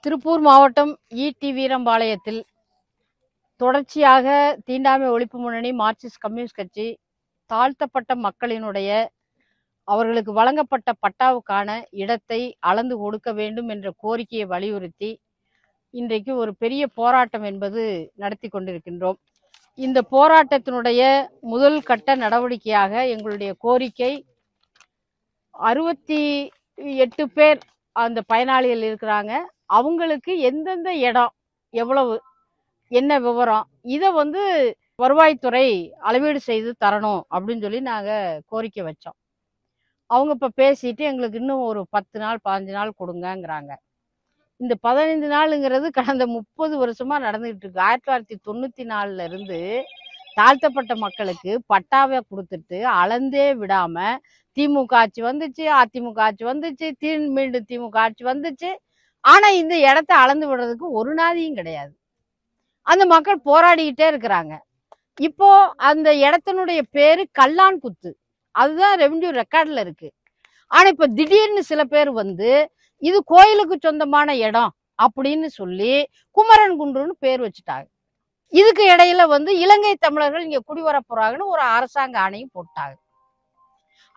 திருப்பூர் மாவட்டம் ஈட்டி வீரம்பாளையத்தில் தொடர்ச்சியாக தீண்டாமை ஒழிப்பு முன்னணி, மார்க்சிஸ்ட் கம்யூனிஸ்ட் கட்சி தாழ்த்தப்பட்ட மக்களினுடைய அவர்களுக்கு வழங்கப்பட்ட பட்டாவுக்கான இடத்தை அளந்து கொடுக்க வேண்டும் என்ற கோரிக்கையை வலியுறுத்தி இன்றைக்கு ஒரு பெரிய போராட்டம் என்பது நடத்தி கொண்டிருக்கின்றோம். இந்த போராட்டத்தினுடைய முதல் கட்ட நடவடிக்கையாக எங்களுடைய கோரிக்கை 68 பேர் அந்த பயனாளிகள் இருக்கிறாங்க. அவங்களுக்கு எந்தெந்த இடம், எவ்வளவு, என்ன விவரம், இதை வருவாய்த்துறை அளவீடு செய்து தரணும் அப்படின்னு சொல்லி நாங்கள் கோரிக்கை வச்சோம். அவங்க இப்போ பேசிட்டு எங்களுக்கு இன்னும் ஒரு 10 நாள் 15 நாள் கொடுங்கங்கிறாங்க. இந்த 15 நாளுங்கிறது கடந்த 30 வருஷமா நடந்துகிட்டு இருக்கு. 1994 இருந்து தாழ்த்தப்பட்ட மக்களுக்கு பட்டாவை கொடுத்துட்டு அளந்தே விடாம திமுக ஆட்சி வந்துச்சு, அதிமுக ஆட்சி வந்துச்சு, மீண்டும் திமுக ஆட்சி வந்துச்சு. ஆனா இந்த இடத்த அளந்து விடுறதுக்கு ஒரு நாதியும் கிடையாது. அந்த மக்கள் போராடிக்கிட்டே இருக்கிறாங்க. இப்போ அந்த இடத்தினுடைய பேரு கல்லான் குத்து, அதுதான் ரெவென்யூ ரெக்கார்ட்ல இருக்கு. ஆனா இப்ப திடீர்னு சில பேர் இது கோயிலுக்கு சொந்தமான இடம் அப்படின்னு சொல்லி குமரன் குன்றுன்னு பேர் வச்சுட்டாங்க. இதுக்கு இடையில இலங்கை தமிழர்கள் இங்க குடிவர போறாங்கன்னு ஒரு அரசாங்க ஆணையும் போட்டாங்க.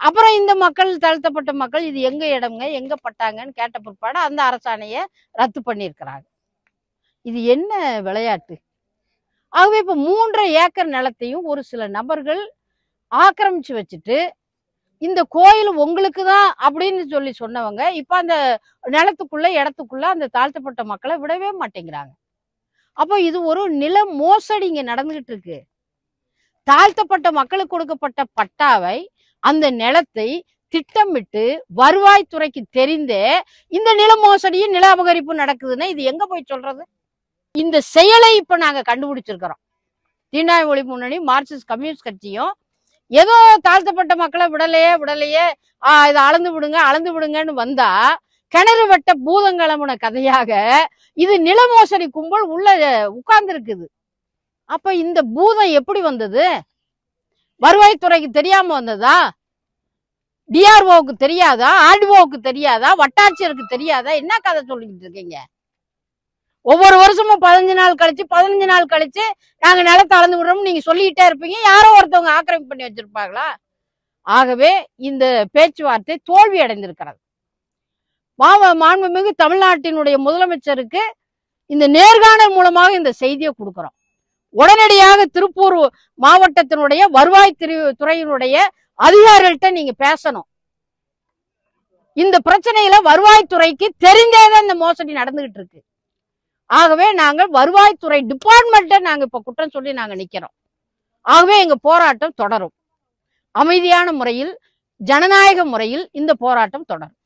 அப்புறம் இந்த மக்கள், தாழ்த்தப்பட்ட மக்கள், இது எங்க இடம்ங்க, எங்க பட்டாங்கன்னு கேட்ட பிற்பாடு அந்த அரசாணைய ரத்து பண்ணியிருக்கிறாங்க. இது என்ன விளையாட்டு? ஆகவே இப்ப 3.5 ஏக்கர் நிலத்தையும் ஒரு சில நபர்கள் ஆக்கிரமிச்சு வச்சுட்டு இந்த கோயில் உங்களுக்கு தான் அப்படின்னு சொல்லி சொன்னவங்க இப்ப அந்த நிலத்துக்குள்ள, இடத்துக்குள்ள அந்த தாழ்த்தப்பட்ட மக்களை விடவே மாட்டேங்கிறாங்க. அப்போ இது ஒரு நில மோசடி இங்க நடந்துகிட்டு இருக்கு. தாழ்த்தப்பட்ட மக்களுக்கு கொடுக்கப்பட்ட பட்டாவை, அந்த நிலத்தை திட்டமிட்டு வருவாய்த்துறைக்கு தெரிந்தே இந்த நில மோசடியும் நில அபகரிப்பு நடக்குதுன்னா இது எங்க போய் சொல்றது? இந்த செயலை இப்ப நாங்க கண்டுபிடிச்சிருக்கிறோம். தீண்டாமை ஒழிப்பு முன்னணி, மார்க்சிஸ்ட் கம்யூனிஸ்ட் கட்சியும் ஏதோ தாழ்த்தப்பட்ட மக்களை விடலையே இதை அளந்து விடுங்கன்னு வந்தா கிணறு வெட்ட பூதங்கிளம்புன கதையாக இது நில மோசடி கும்பல் உள்ள உட்கார்ந்து இருக்குது. அப்ப இந்த பூதம் எப்படி வந்தது? வருவாய்த்துறைக்கு தெரியாம வந்ததா? டிஆர்ஓவுக்கு தெரியாதா? ஆர்டிஓவுக்கு தெரியாதா? வட்டாட்சியருக்கு தெரியாதா? என்ன கதை சொல்லிக்கிட்டு இருக்கீங்க? ஒவ்வொரு வருஷமும் 15 நாள் கழிச்சு நாங்க நிலத்தை அளந்து விடுறோம் நீங்க சொல்லிக்கிட்டே இருப்பீங்க. யாரோ ஒருத்தவங்க ஆக்கிரமிப்பு பண்ணி வச்சிருப்பாங்களா? ஆகவே இந்த பேச்சுவார்த்தை தோல்வி அடைந்திருக்கிறது. மாண்புமிகு தமிழ்நாட்டினுடைய முதலமைச்சருக்கு இந்த நேர்காணல் மூலமாக இந்த செய்தியை கொடுக்கிறோம். உடனடியாக திருப்பூர் மாவட்டத்தினுடைய வருவாய் துறையினுடைய அதிகாரிகள்கிட்ட நீங்க பேசணும். இந்த பிரச்சனையில வருவாய்த்துறைக்கு தெரிந்தேதான் இந்த மோசடி நடந்துகிட்டு இருக்கு. ஆகவே நாங்கள் வருவாய்த்துறை டிபார்ட்மெண்ட்டை நாங்க இப்ப குற்றம் சொல்லி நாங்க நிக்கிறோம். ஆகவே எங்க போராட்டம் தொடரும். அமைதியான முறையில், ஜனநாயக முறையில் இந்த போராட்டம் தொடரும்.